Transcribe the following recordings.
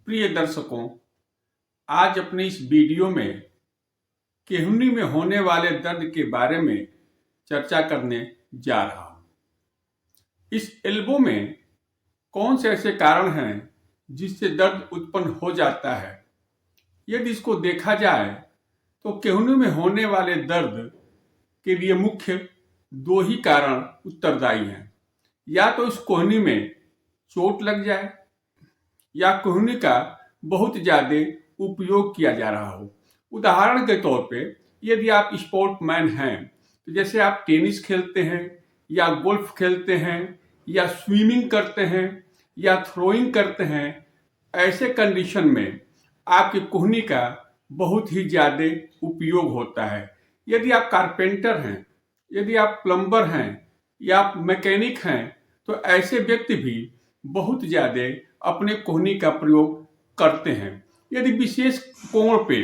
प्रिय दर्शकों, आज अपने इस वीडियो में केहूनी में होने वाले दर्द के बारे में चर्चा करने जा रहा हूं। इस एल्बो में कौन से ऐसे कारण हैं जिससे दर्द उत्पन्न हो जाता है? यदि इसको देखा जाए तो केहूनी में होने वाले दर्द के लिए मुख्य दो ही कारण उत्तरदायी हैं। या तो इस कोहनी में चोट लग जाए या कोहनी का बहुत ज्यादा उपयोग किया जा रहा हो। उदाहरण के तौर पे यदि आप स्पोर्टमैन हैं तो जैसे आप टेनिस खेलते हैं या गोल्फ खेलते हैं या स्विमिंग करते हैं या थ्रोइंग करते हैं, ऐसे कंडीशन में आपकी कोहनी का बहुत ही ज्यादा उपयोग होता है। यदि आप कारपेंटर हैं, यदि आप प्लम्बर हैं या आप मैकेनिक हैं तो ऐसे व्यक्ति भी बहुत ज्यादा अपने कोहनी का प्रयोग करते हैं। यदि विशेष कोण पे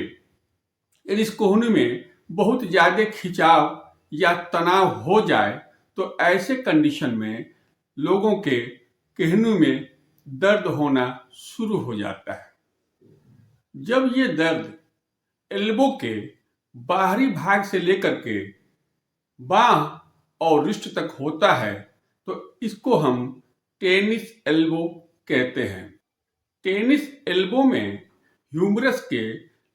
यदि इस कोहनी में बहुत ज्यादा खिंचाव या तनाव हो जाए तो ऐसे कंडीशन में लोगों के कोहनी में दर्द होना शुरू हो जाता है। जब ये दर्द एल्बो के बाहरी भाग से लेकर के बाह और रिस्ट तक होता है तो इसको हम टेनिस एल्बो कहते हैं। टेनिस एल्बो में ह्यूमरस के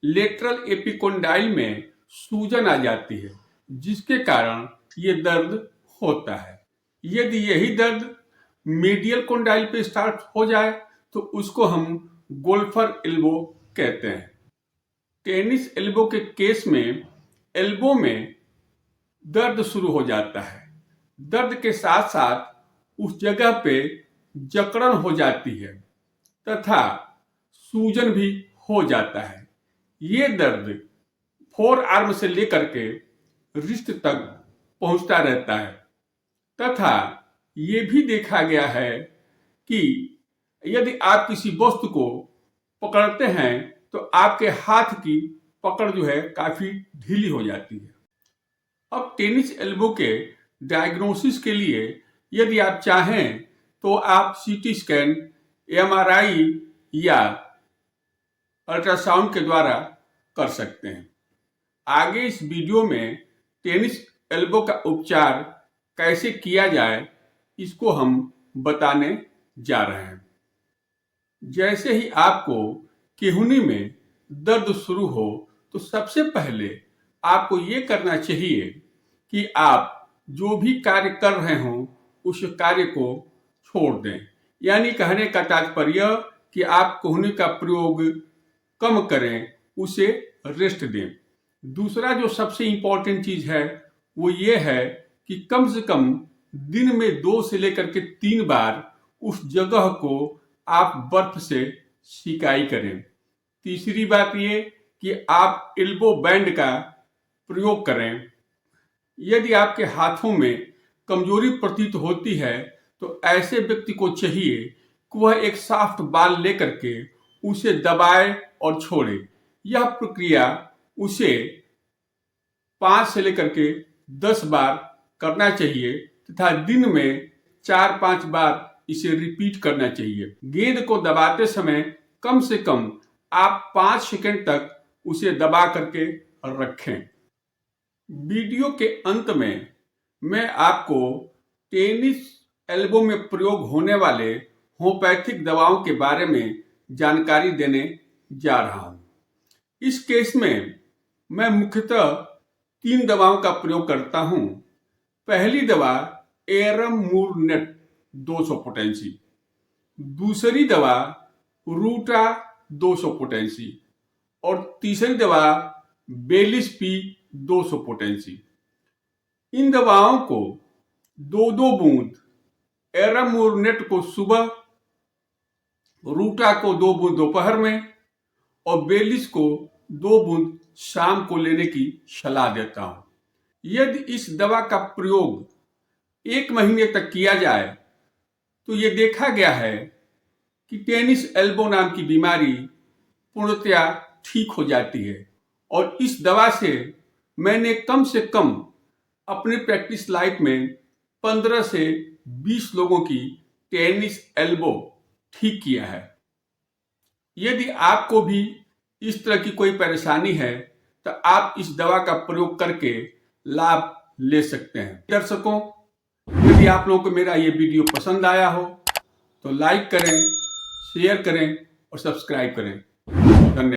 लेटरल एपिकोंडाइल में सूजन आ जाती है, जिसके कारण ये दर्द होता है। यदि यही दर्द मीडियल कोंडाइल पे स्टार्ट हो जाए तो उसको हम गोल्फर एल्बो कहते हैं। टेनिस एल्बो के केस में एल्बो में दर्द शुरू हो जाता है। दर्द के साथ साथ उस जगह पे जकड़न हो जाती है तथा सूजन भी हो जाता है। ये दर्द फोर आर्म से लेकर के रिस्ट तक पहुंचता रहता है तथा ये भी देखा गया है कि यदि आप किसी वस्तु को पकड़ते हैं तो आपके हाथ की पकड़ जो है काफी ढीली हो जाती है। अब टेनिस एल्बो के डायग्नोसिस के लिए यदि आप चाहें तो आप सीटी स्कैन, एमआरआई या अल्ट्रासाउंड के द्वारा कर सकते हैं। आगे इस वीडियो में टेनिस एल्बो का उपचार कैसे किया जाए इसको हम बताने जा रहे हैं। जैसे ही आपको केहूनी में दर्द शुरू हो तो सबसे पहले आपको ये करना चाहिए कि आप जो भी कार्य कर रहे हों उस कार्य को छोड़ दें। यानी कहने का तात्पर्य कि आप कोहनी का प्रयोग कम करें, उसे रेस्ट दें। दूसरा जो सबसे इंपॉर्टेंट चीज है वो ये है कि कम से कम दिन में 2 से लेकर के 3 बार उस जगह को आप बर्फ से सिकाई करें। तीसरी बात ये कि आप एल्बो बैंड का प्रयोग करें। यदि आपके हाथों में कमजोरी प्रतीत होती है तो ऐसे व्यक्ति को चाहिए कि वह एक सॉफ्ट बॉल लेकर के उसे दबाए और छोड़े। यह प्रक्रिया उसे 5 से लेकर के 10 बार करना चाहिए तथा दिन में 4-5 बार इसे रिपीट करना चाहिए। गेंद को दबाते समय कम से कम आप 5 सेकंड तक उसे दबा करके रखें। वीडियो के अंत में मैं आपको टेनिस एल्बो में प्रयोग होने वाले होम्योपैथिक दवाओं के बारे में जानकारी देने जा रहा हूं। इस केस में मैं मुख्यतः 3 दवाओं का प्रयोग करता हूं। पहली दवा एरमूरनेट 200 पोटेंसी, दूसरी दवा रूटा 200 पोटेंसी और तीसरी दवा बेलिस पी 200 पोटेंसी। इन दवाओं को 2-2 बूंद एरमूरनेट को सुबह, रूटा को 2 बूंद दोपहर में और बेलिस को 2 बूंद शाम को लेने की सलाह देता हूं। यदि इस दवा का प्रयोग 1 महीने तक किया जाए तो ये देखा गया है कि टेनिस एल्बो नाम की बीमारी पूर्णतया ठीक हो जाती है। और इस दवा से मैंने कम से कम अपनी प्रैक्टिस लाइफ में 15 से 20 लोगों की टेनिस एल्बो ठीक किया है। यदि आपको भी इस तरह की कोई परेशानी है तो आप इस दवा का प्रयोग करके लाभ ले सकते हैं। दर्शकों, यदि आप लोगों को मेरा ये वीडियो पसंद आया हो तो लाइक करें, शेयर करें और सब्सक्राइब करें। धन्यवाद।